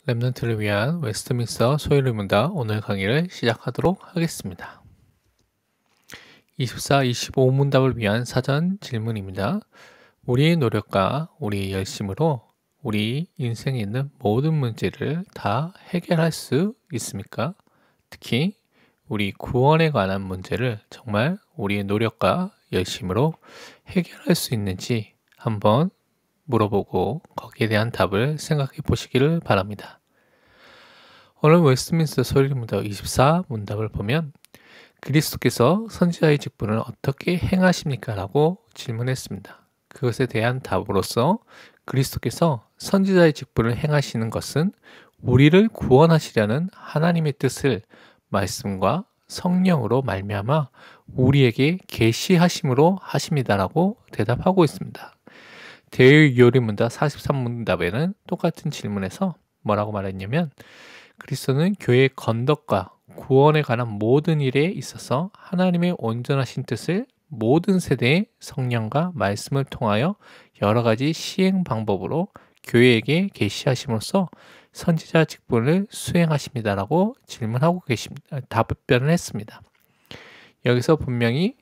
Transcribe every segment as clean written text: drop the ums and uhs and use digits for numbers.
랩넌트를 위한 웨스트민스터 소요리 문답 오늘 강의를 시작하도록 하겠습니다. 24, 25 문답을 위한 사전 질문입니다. 우리의 노력과 우리의 열심으로 우리 인생에 있는 모든 문제를 다 해결할 수 있습니까? 특히 우리 구원에 관한 문제를 정말 우리의 노력과 열심으로 해결할 수 있는지 한번 물어보고 거기에 대한 답을 생각해 보시기를 바랍니다. 오늘 웨스트민스터 소요리 문답 24 문답을 보면 그리스도께서 선지자의 직분을 어떻게 행하십니까? 라고 질문했습니다. 그것에 대한 답으로서 그리스도께서 선지자의 직분을 행하시는 것은 우리를 구원하시려는 하나님의 뜻을 말씀과 성령으로 말미암아 우리에게 계시하심으로 하십니다라고 대답하고 있습니다. 대요리 문답 43문답에는 똑같은 질문에서 뭐라고 말했냐면 그리스도는 교회의 건덕과 구원에 관한 모든 일에 있어서 하나님의 온전하신 뜻을 모든 세대의 성령과 말씀을 통하여 여러 가지 시행 방법으로 교회에게 계시하심으로써 선지자 직분을 수행하십니다라고 질문하고 계십니다. 답변을 했습니다. 여기서 분명히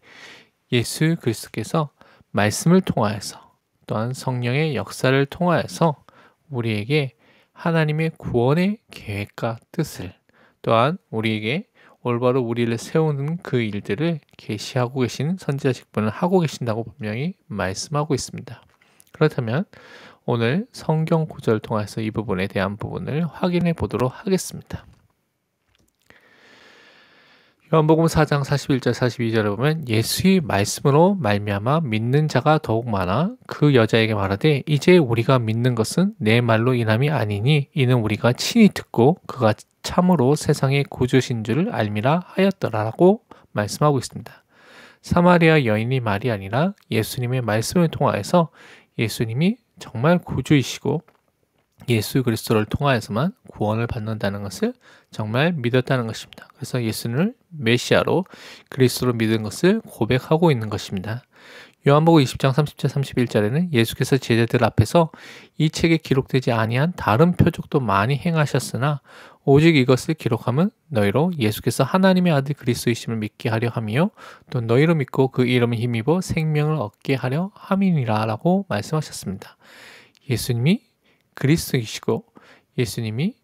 예수 그리스도께서 말씀을 통하여서 또한 성령의 역사를 통하여서 우리에게 하나님의 구원의 계획과 뜻을 또한 우리에게 올바로 우리를 세우는 그 일들을 계시하고 계신 선지자 직분을 하고 계신다고 분명히 말씀하고 있습니다. 그렇다면 오늘 성경 구절을 통해서 이 부분에 대한 부분을 확인해 보도록 하겠습니다. 요한복음 4장 41절 42절에 보면 예수의 말씀으로 말미암아 믿는 자가 더욱 많아 그 여자에게 말하되 이제 우리가 믿는 것은 내 말로 인함이 아니니 이는 우리가 친히 듣고 그가 참으로 세상의 구주신 줄을 알미라 하였더라라고 말씀하고 있습니다. 사마리아 여인이 말이 아니라 예수님의 말씀을 통하여서 예수님이 정말 구주이시고 예수 그리스도를 통하여서만 구원을 받는다는 것을 정말 믿었다는 것입니다. 그래서 예수를 메시아로 그리스도로 믿은 것을 고백하고 있는 것입니다. 요한복음 20장 30절 31절에는 예수께서 제자들 앞에서 이 책에 기록되지 아니한 다른 표적도 많이 행하셨으나 오직 이것을 기록함은 너희로 예수께서 하나님의 아들 그리스도이심을 믿게 하려 함이요 또 너희로 믿고 그 이름을 힘입어 생명을 얻게 하려 함이니라 라고 말씀하셨습니다. 예수님이 그리스도이시고 예수님이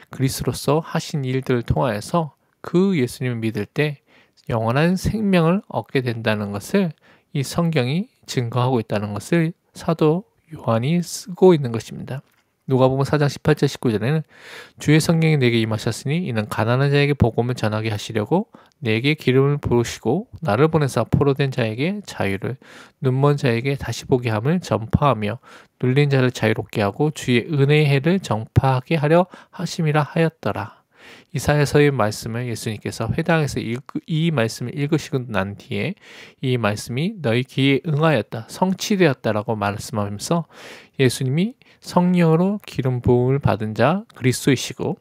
그리스도로서 하신 일들을 통하여서 그 예수님을 믿을 때 영원한 생명을 얻게 된다는 것을 이 성경이 증거하고 있다는 것을 사도 요한이 쓰고 있는 것입니다. 누가복음 4장 18절 19절에는 주의 성령이 내게 임하셨으니 이는 가난한 자에게 복음을 전하게 하시려고 내게 기름을 부으시고 나를 보내사 포로된 자에게 자유를 눈먼 자에게 다시 보게 함을 전파하며 눌린 자를 자유롭게 하고 주의 은혜의 해를 전파하게 하려 하심이라 하였더라. 이사야서의 말씀을 예수님께서 회당에서 이 말씀을 읽으시고 난 뒤에 이 말씀이 너희 귀에 응하였다, 성취되었다라고 말씀하면서 예수님이 성령으로 기름 부음을 받은 자 그리스도이시고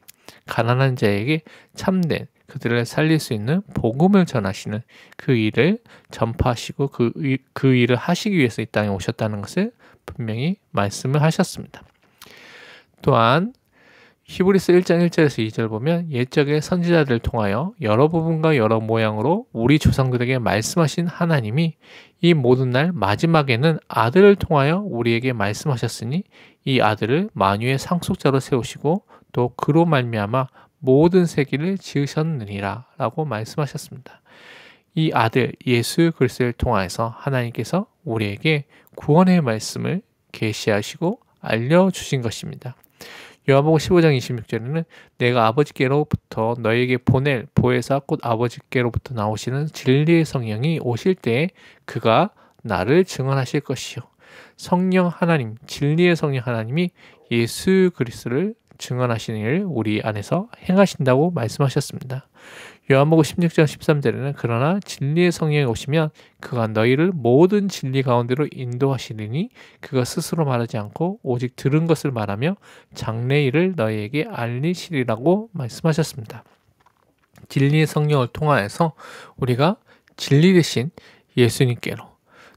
가난한 자에게 참된 그들을 살릴 수 있는 복음을 전하시는 그 일을 전파하시고 그 일을 하시기 위해서 이 땅에 오셨다는 것을 분명히 말씀을 하셨습니다. 또한 히브리서 1장 1절에서 2절 보면 옛적의 선지자들을 통하여 여러 부분과 여러 모양으로 우리 조상들에게 말씀하신 하나님이 이 모든 날 마지막에는 아들을 통하여 우리에게 말씀하셨으니 이 아들을 만유의 상속자로 세우시고 또 그로 말미암아 모든 세계를 지으셨느니라 라고 말씀하셨습니다. 이 아들 예수 그리스도를 통하여서 하나님께서 우리에게 구원의 말씀을 계시하시고 알려주신 것입니다. 요한복음 15장 26절에는 내가 아버지께로부터 너에게 보낼 보혜사 곧 아버지께로부터 나오시는 진리의 성령이 오실 때에 그가 나를 증언하실 것이요. 성령 하나님, 진리의 성령 하나님이 예수 그리스도를 증언하시는 일을 우리 안에서 행하신다고 말씀하셨습니다. 요한복음 16장 13절에는 그러나 진리의 성령이 오시면 그가 너희를 모든 진리 가운데로 인도하시리니 그가 스스로 말하지 않고 오직 들은 것을 말하며 장래일을 너희에게 알리시리라고 말씀하셨습니다. 진리의 성령을 통하여서 우리가 진리 되신 예수님께로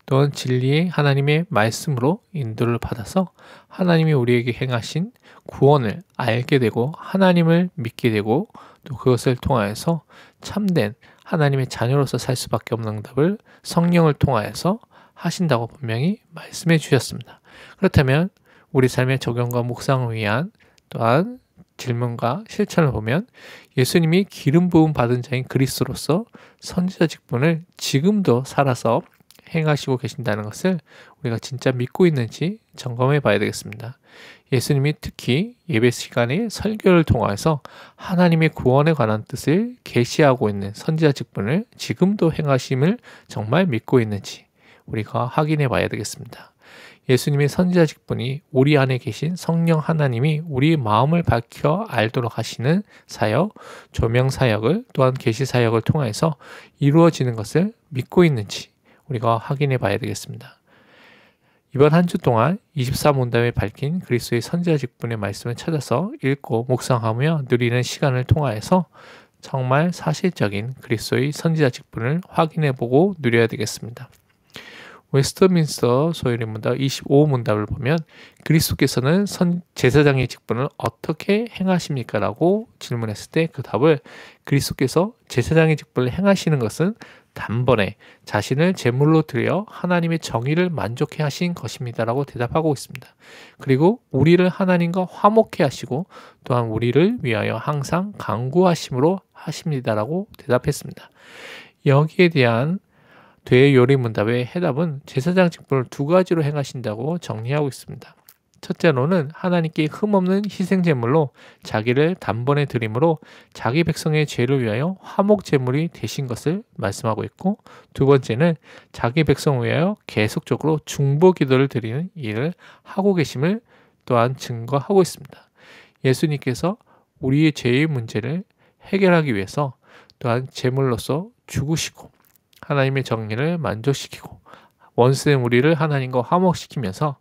또한 진리의 하나님의 말씀으로 인도를 받아서 하나님이 우리에게 행하신 구원을 알게 되고 하나님을 믿게 되고 또 그것을 통하여서 참된 하나님의 자녀로서 살 수밖에 없는 응답을 성령을 통하여서 하신다고 분명히 말씀해 주셨습니다. 그렇다면 우리 삶의 적용과 묵상을 위한 또한 질문과 실천을 보면 예수님이 기름 부음 받은 자인 그리스도로서 선지자 직분을 지금도 살아서 행하시고 계신다는 것을 우리가 진짜 믿고 있는지 점검해 봐야 되겠습니다. 예수님이 특히 예배 시간에 설교를 통해서 하나님의 구원에 관한 뜻을 계시하고 있는 선지자 직분을 지금도 행하심을 정말 믿고 있는지 우리가 확인해 봐야 되겠습니다. 예수님의 선지자 직분이 우리 안에 계신 성령 하나님이 우리 마음을 밝혀 알도록 하시는 사역, 조명 사역을 또한 계시 사역을 통해서 이루어지는 것을 믿고 있는지 우리가 확인해 봐야 되겠습니다. 이번 한 주 동안 24문답에 밝힌 그리스도의 선지자 직분의 말씀을 찾아서 읽고 묵상하며 누리는 시간을 통하여서 정말 사실적인 그리스도의 선지자 직분을 확인해 보고 누려야 되겠습니다. 웨스트민스터 소요리 문답 25문답을 보면 그리스도께서는 제사장의 직분을 어떻게 행하십니까? 라고 질문했을 때 그 답을 그리스도께서 제사장의 직분을 행하시는 것은 단번에 자신을 제물로 드려 하나님의 정의를 만족해 하신 것입니다. 라고 대답하고 있습니다. 그리고 우리를 하나님과 화목해 하시고 또한 우리를 위하여 항상 간구하심으로 하십니다. 라고 대답했습니다. 여기에 대한 되요리 문답의 해답은 제사장 직분을 두 가지로 행하신다고 정리하고 있습니다. 첫째로는 하나님께 흠없는 희생제물로 자기를 단번에 드림으로 자기 백성의 죄를 위하여 화목제물이 되신 것을 말씀하고 있고, 두 번째는 자기 백성을 위하여 계속적으로 중보기도를 드리는 일을 하고 계심을 또한 증거하고 있습니다. 예수님께서 우리의 죄의 문제를 해결하기 위해서 또한 제물로서 죽으시고 하나님의 정의를 만족시키고 원수된 우리를 하나님과 화목시키면서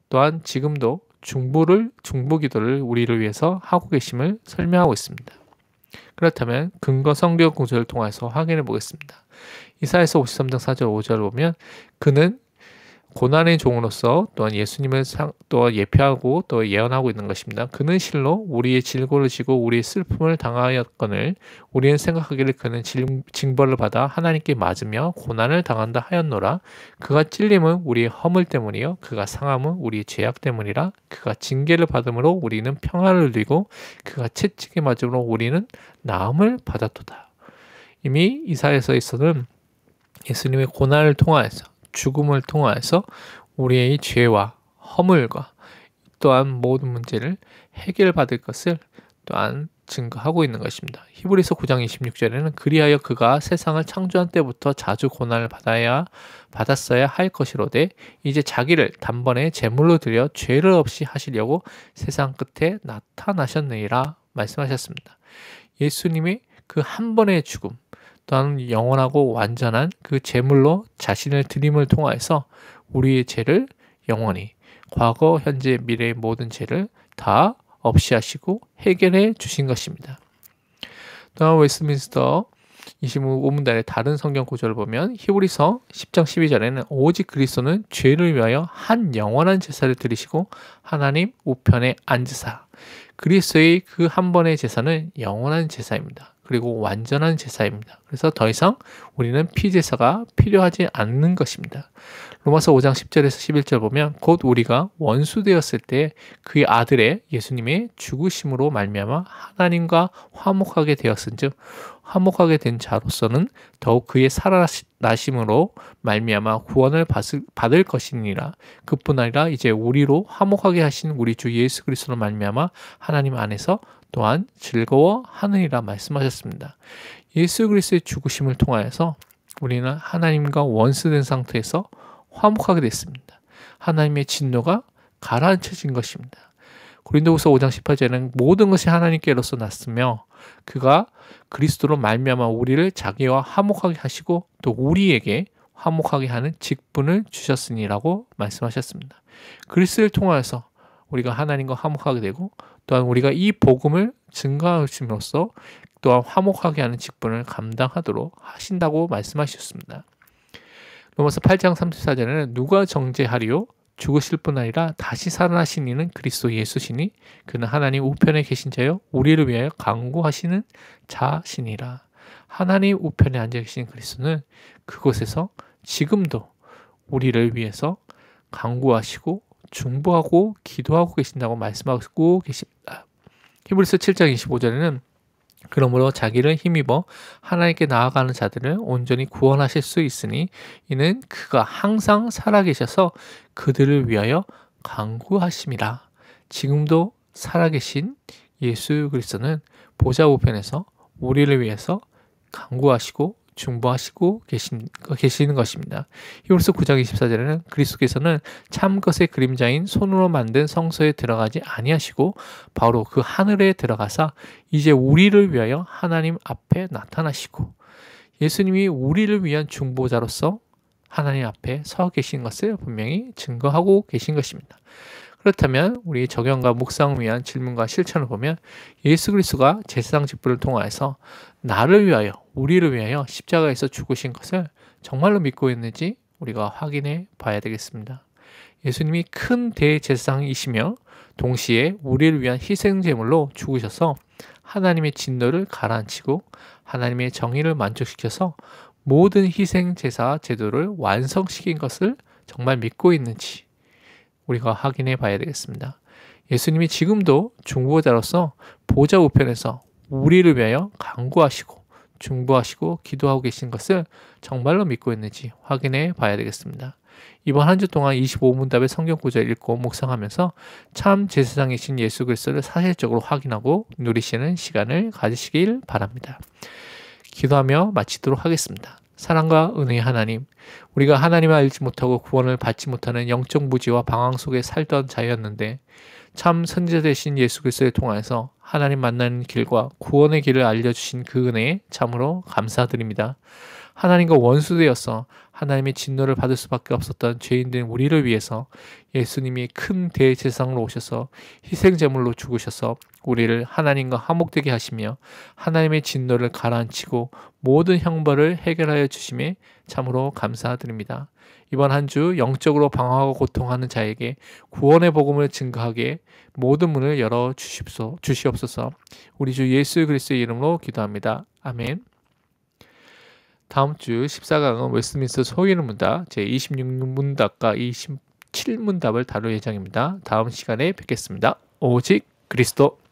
또한 지금도 중보기도를 우리를 위해서 하고 계심을 설명하고 있습니다. 그렇다면 근거 성경 구절을 통해서 확인해 보겠습니다. 이사야서 53장 4절 5절을 보면 그는 고난의 종으로서 또한 예수님을 또 예표하고 또 예언하고 있는 것입니다. 그는 실로 우리의 질고를 지고 우리의 슬픔을 당하였거늘 우리는 생각하기를 그는 징벌을 받아 하나님께 맞으며 고난을 당한다 하였노라. 그가 찔림은 우리의 허물 때문이요 그가 상함은 우리의 죄악 때문이라. 그가 징계를 받음으로 우리는 평안을 누리고 그가 채찍에 맞음으로 우리는 나음을 받았도다. 이미 이사야서에서는 예수님의 고난을 통하여서 죽음을 통하여서 우리의 죄와 허물과 또한 모든 문제를 해결받을 것을 또한 증거하고 있는 것입니다. 히브리서 9장 26절에는 그리하여 그가 세상을 창조한 때부터 자주 고난을 받았어야 할 것이로되 이제 자기를 단번에 제물로 드려 죄를 없이 하시려고 세상 끝에 나타나셨느니라 말씀하셨습니다. 예수님의 그 한 번의 죽음 또한 영원하고 완전한 그 제물로 자신을 드림을 통하여서 우리의 죄를 영원히 과거, 현재, 미래의 모든 죄를 다 없이 하시고 해결해 주신 것입니다. 또한 웨스트민스터 25문답의 다른 성경 구절을 보면 히브리서 10장 12절에는 오직 그리스도는 죄를 위하여 한 영원한 제사를 드리시고 하나님 우편에 앉으사. 그리스도의 그 한 번의 제사는 영원한 제사입니다. 그리고 완전한 제사입니다. 그래서 더 이상 우리는 피제사가 필요하지 않는 것입니다. 로마서 5장 10절에서 11절 보면 곧 우리가 원수 되었을 때 그의 아들의 예수님의 죽으심으로 말미암아 하나님과 화목하게 되었은즉 화목하게 된 자로서는 더욱 그의 살아나심으로 말미암아 구원을 받을 것이니라. 그뿐 아니라 이제 우리로 화목하게 하신 우리 주 예수 그리스도로 말미암아 하나님 안에서 또한 즐거워하느니라 말씀하셨습니다. 예수 그리스도의 죽으심을 통하여서 우리는 하나님과 원수된 상태에서 화목하게 됐습니다. 하나님의 진노가 가라앉혀진 것입니다. 고린도후서 5장 18절에는 모든 것이 하나님께로서 났으며 그가 그리스도로 말미암아 우리를 자기와 화목하게 하시고 또 우리에게 화목하게 하는 직분을 주셨으니라고 말씀하셨습니다. 그리스도를 통하여서 우리가 하나님과 화목하게 되고 또한 우리가 이 복음을 증거하심으로써 또한 화목하게 하는 직분을 감당하도록 하신다고 말씀하셨습니다. 로마서 8장 34절에는 누가 정죄하리요? 죽으실 뿐 아니라 다시 살아나신 이는 그리스도 예수시니 그는 하나님 우편에 계신 자요 우리를 위하여 간구하시는 자시니라. 하나님 우편에 앉아 계신 그리스도는 그곳에서 지금도 우리를 위해서 간구하시고 중보하고 기도하고 계신다고 말씀하고 계십니다. 히브리서 7장 25절에는 그러므로 자기를 힘입어 하나님께 나아가는 자들을 온전히 구원하실 수 있으니 이는 그가 항상 살아계셔서 그들을 위하여 간구하심이라. 지금도 살아계신 예수 그리스도는 보좌 우편에서 우리를 위해서 간구하시고 중보하시고 계시는 것입니다. 히브리서 9장 24절에는 그리스도께서는 참 것의 그림자인 손으로 만든 성소에 들어가지 아니하시고 바로 그 하늘에 들어가사 이제 우리를 위하여 하나님 앞에 나타나시고 예수님이 우리를 위한 중보자로서 하나님 앞에 서 계신 것을 분명히 증거하고 계신 것입니다. 그렇다면 우리 적용과 묵상을 위한 질문과 실천을 보면 예수 그리스도가 제사장 직분을 통하여서 나를 위하여 우리를 위하여 십자가에서 죽으신 것을 정말로 믿고 있는지 우리가 확인해 봐야 되겠습니다. 예수님이 큰 대제사장이시며 동시에 우리를 위한 희생제물로 죽으셔서 하나님의 진노를 가라앉히고 하나님의 정의를 만족시켜서 모든 희생제사 제도를 완성시킨 것을 정말 믿고 있는지 우리가 확인해 봐야 되겠습니다. 예수님이 지금도 중보자로서 보좌 우편에서 우리를 위하여 간구하시고 중보하시고 기도하고 계신 것을 정말로 믿고 있는지 확인해 봐야 되겠습니다. 이번 한 주 동안 25문답의 성경 구절 읽고 묵상하면서 참 제사장이신 예수 그리스도를 사실적으로 확인하고 누리시는 시간을 가지시길 바랍니다. 기도하며 마치도록 하겠습니다. 사랑과 은혜의 하나님, 우리가 하나님을 알지 못하고 구원을 받지 못하는 영적 무지와 방황 속에 살던 자였는데 참 선지자 되신 예수 그리스도를 통하여서 하나님 만나는 길과 구원의 길을 알려주신 그 은혜에 참으로 감사드립니다. 하나님과 원수되어서 하나님의 진노를 받을 수밖에 없었던 죄인된 우리를 위해서 예수님이 큰 대제사장으로 오셔서 희생제물로 죽으셔서 우리를 하나님과 화목되게 하시며 하나님의 진노를 가라앉히고 모든 형벌을 해결하여 주심에 참으로 감사드립니다. 이번 한 주 영적으로 방황하고 고통하는 자에게 구원의 복음을 증거하게 모든 문을 열어 주시옵소서. 우리 주 예수 그리스도의 이름으로 기도합니다. 아멘. 다음 주 14강은 웨스트민스터 소위는 문답 제26문답과 27문답을 다룰 예정입니다. 다음 시간에 뵙겠습니다. 오직 그리스도.